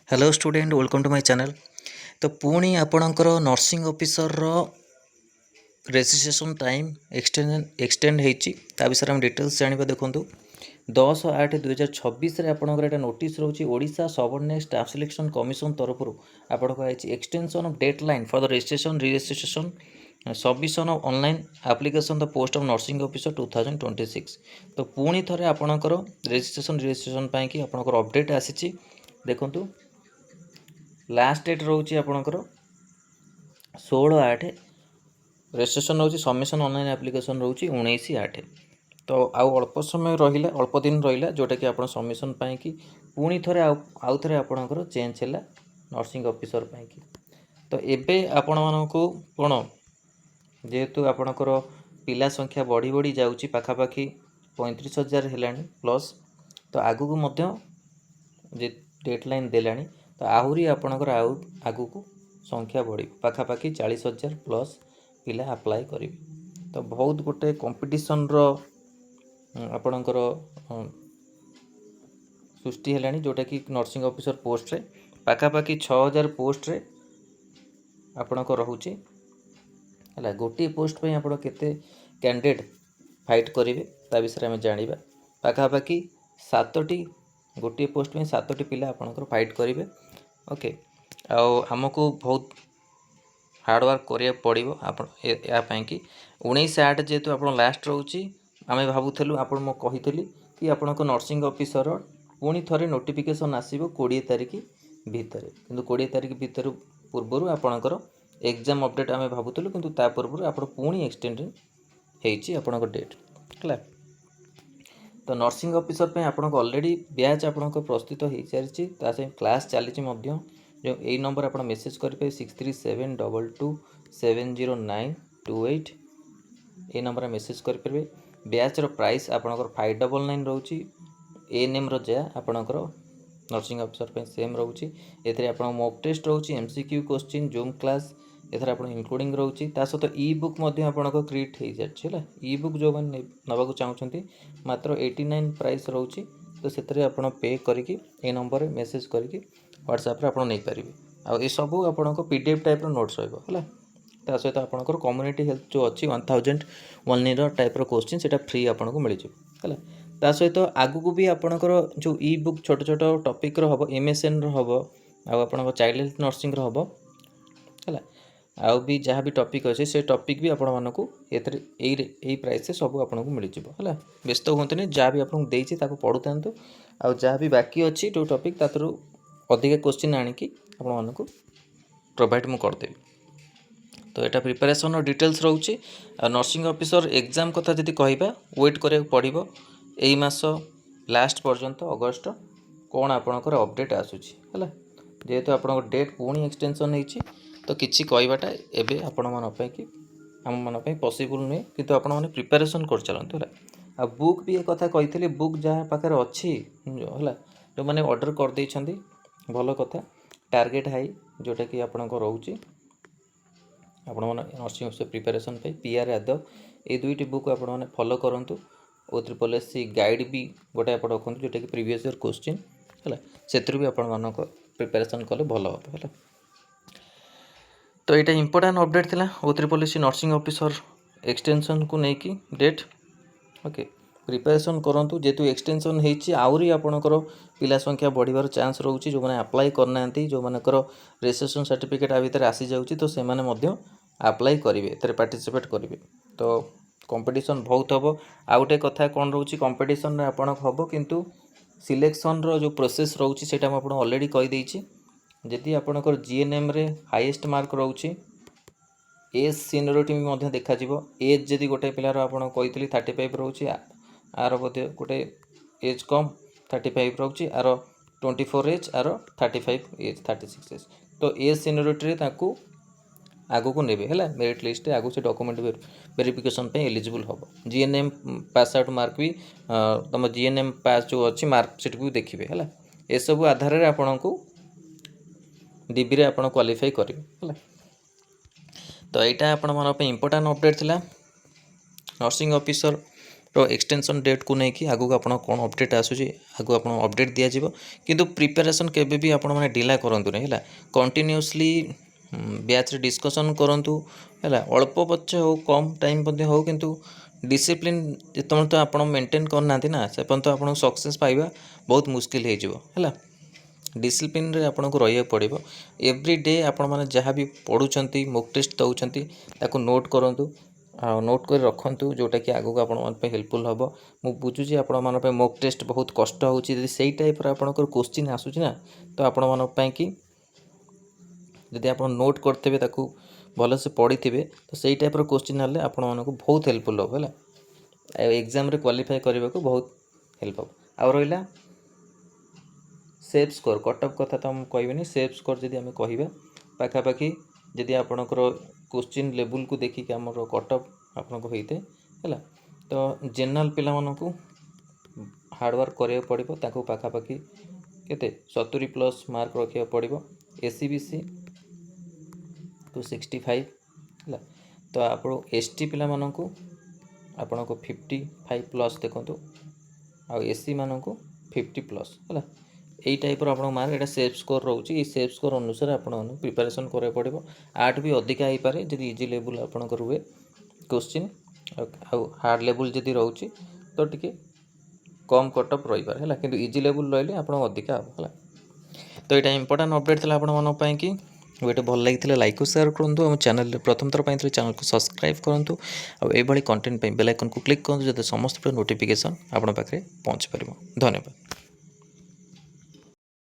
Hello student welcome to my channel. तो पुणी आपणकर nursing officer registration time extend होती विषय में डिटेल्स जाना देखूँ 10/8/2026 आपंकर यहाँ नोटिस रोचे Odisha subordinate staff selection commission तरफ आपको आई extension of date line for the registration registration submission of online application the post of nursing officer 2026। तो पुणी थे आपणकर रजिस्ट्रेशन पाई आपंकर अपडेट आसी देखूँ लास्ट डेट रोचे आपणकर 16/8 रजिस्ट्रेशन रोचे सबमिशन ऑनलाइन एप्लिकेशन रोचे 19/8। तो अल्प समय रहा अल्प दिन रहा जोटा कि आप सबमिशन पाई पुणी थे आउ थे आपणकर चेंज है नर्सिंग ऑफिसर पाई। तो एबे आपण मानकु कौन जेहेतु आपणकर पिला संख्या बढ़ी बढ़ी जाऊँगी पाखापाखि 35,000 है प्लस तो आगू डेट लाइन देला तो आहरी आपणकर आगू को संख्या बढ़ी पाखापाखि 40,000 प्लस पिला अप्लाई करेंगे। तो बहुत गोटे कंपटीशन आपणकर सृष्टि है जोटा कि नर्सिंग ऑफिसर पोस्ट रे पाखापाखि 6,000 पोस्ट रे आपणक रोचे है गोटे पोस्ट पे आप केते कैंडिडेट फाइट करेंगे ता विषय में जाना पाखापाखि 7टी गोटे पोस्ट में 7टी पिला आपणकर फाइट करेंगे। ओके आमको बहुत हार्डवर्क करिया पड़ो यापाई कि 19/8 जेहेतु आप लास्ट रोचे आम भावुलु आप कही कि आपण नर्सिंग ऑफिसर पुणी थे नोटिफिकेशन आसो 20 तारिख भितर कि 20 तारिख भितर पूर्वर आपणकर एग्जाम अपडेट आम भावुलु कि पूर्व आप पुणी एक्सटेंड होकर डेट है। तो नर्सिंग ऑफिसर पे आपको ऑलरेडी बैच आपको प्रस्तुत हो सारी क्लास चली जो यही नंबर आप मेसेज करेंगे 6372270928 ये नंबर मेसेज करेंगे। बैच प्राइस आपंकर 599 रोचे एएनएम रा आपणकर नर्सिंग ऑफिसर पे सेम रोचे ये आप मॉक टेस्ट रोचे एमसीक्यू क्वेश्चन जूम क्लास एथर आप इंक्लूडिंग रोचे सहित ई बुक आपको क्रिएट हो जाए ई बुक जो मैंने नवाक चाहते मात्र 89 प्राइस रोचे तो से आप पे करके नंबर मेसेज करके व्हाट्सएप रे आप नहीं पारे आ ये सब आपको पीडीएफ टाइप नोट्स रहा सहित आपंकर कम्युनिटी हेल्थ जो अच्छी 1000 वन ईयर टाइप क्वेश्चन से फ्री आपको मिल जाए सहित आगू भी आपंकर जो ई बुक छोट छोट टॉपिक हम एमएसएन हम आप चाइल्ड हेल्थ नर्सिंग हम है आउ भी जहाँ भी टॉपिक अच्छे से टॉपिक भी आपण मानक यही प्राइस से सब आपको मिल जाए व्यस्त हूँ जहाँ भी आपको देती पढ़ु था आउ जहाँ भी बाकी अच्छी जो टॉपिक तार अधिक क्वेश्चन आणिकी आपण प्रोवाइड मु करदेवी। तो यहाँ प्रिपरेशन और डिटेल्स रोचे नर्सिंग ऑफिसर एग्जाम कथा जदि कहबा वेट करा पड़ो यही मास लास्ट पर्यंत अगस्त कौन आपणकर अपडेट आसूची है जेहेतु आप डेट पुणी एक्सटेंशन होती तो किसी कहवाटा एवं आपण मानी कि आम मन पॉसिबल नुहे कि आप प्रिपरेशन कर चलते है आ बुक भी एक कथा कही बुक जहाँ पाखे अच्छी है जो मैंने ऑर्डर कर देइछंदी भल कथा टार्गेट हाई जोटा कि आपण रोचे आपण नर्सिंग ऑफिसर प्रिपरेशन पे पीआर यादव ये दुईटी बुक आपण फॉलो करूँ OSSC गाइड भी गोटे आप रखु जोटा कि प्रीवियस ईयर क्वेश्चन है से भी आपण प्रिपरेशन कले भल हम है। तो यहाँ इंपोर्टाट अपडेट थिला OSSC नर्सिंग ऑफिसर एक्सटेंशन को लेकिन डेट ओके प्रिपरेशन करूँ जेहेतु एक्सटेंशन होती आहरी आपणकर पिला संख्या बढ़िबार चांस रोचे जो मैंने अप्लाई करना जो मानकर रजिस्ट्रेशन सर्टिफिकेट आ भितर आसी जाऊँगी तो से अप्लाई करेंगे एथेर पार्टिसिपेट करेंगे। तो कंपटीशन बहुत हम आ गोटे कथा कौन रोचे कंपटीशन आपण हम किंतु सिलेक्शन रो जो प्रोसेस रोचे सेटा मैं आपको ऑलरेडी कहीदेची जदि आपणकर जीएनएम रे हाईएस्ट मार्क रोचे एज सीनियरिटी भी देखा एज जदि गोटे पिलार आप कही 35 रोचे आर बोधे गोटे एज कम 35 रोचे आर 24 एज आर 35 एज 36 एज तो एज सीनियरिटी आगू को नेबे है मेरिट लिस्ट आगू से डॉक्यूमेंट वेरिफिकेशन पे एलिजिबल हम जीएनएम पास आउट मार्क भी तुम जीएनएम पास जो अच्छी मार्कशीट भी देखिए है ये सब आधार में आपण को डीबी रे आपण क्वालिफाई करेंगे है। तो यहाँ आपण मन इंपोर्टाट अपडेट थिला नर्सिंग ऑफिसर एक्सटेंशन डेट को लेकिन आगू आप कौन अपडेट आसूँ आगू आप अपडेट दिज्व किंतु प्रिपेरेसन केबे भी आपण मैंने डिला करतु नहीं है कंटिन्यूअसली बैच डिस्कसन करूँ है अल्प पचे हो कम टाइम हो किंतु डिसिप्लिन जिते तो आप मेंटेन करना ना से पर्यंत आप सक्सेस पाइबा बहुत मुस्किल है डिसिप्लिन रे आपन को रहिया पड़िबो एवरी डे आपण माने जहाँ भी पढ़ुचंती मॉक टेस्ट दउचंती ताको नोट करंतु आ नोट कर रखंतु जोटा कि आगो आपण मन पे हेल्पफुल हबो मु बुझुची आपण मन पे मॉक टेस्ट बहुत कष्ट होची यदि सेही टाइप रा आपण को क्वेश्चन आसुची ना तो आपण मन पे कि यदि आपण नोट करतेबे ताको भल से पढ़िथिबे तो सेही टाइप रो क्वेश्चन आले आपण मन को बहुत हेल्पफुल हबो हला एग्जाम रे क्वालिफाई करबा को बहुत हेल्प हबो आ रहिला सेफ स्कोर कटअप कथा तो हम कहबे सेफ स्कोर जदि आम कह पाखापाखि जदि आपणकर क्वेश्चन लेवल को देखिक आम कटअप आपन को होते है तो जनरल पिला को हार्डवर्क करा पड़ो ताको पाखापाखि केते 70+ मार्क रखा पड़ो एसीबीसी टू 65 है तो आप एसटी पिला को आपन को 55+ देखो आ एससी मान को 50+ है यही टाइप आप मार्क एटा सेफ स्कोर रोचे सेफ स्कोर अनुसार आप प्रिपेरेसन करा पड़ो 8 भी अधिका हो पारे जब इजी लेवल आपंकर हुए क्वेश्चन हार्ड लेवल जदि रोचे तो टी कम कटअप रही पारे है कि इजी लेवल रही आप अधिका हम है तो यहाँ इंपोर्टाट अपडेट था आप कि वीडियो भल लगी लाइक और शेयर करूँ और चैनल प्रथम थर पर चैनल को सब्सक्राइब करूँ और ये कंटेंट बेल आइकन को क्लिक करूँ जो समस्त नोटिफिकेशन आप पाखे पहुँच पार धन्यवाद।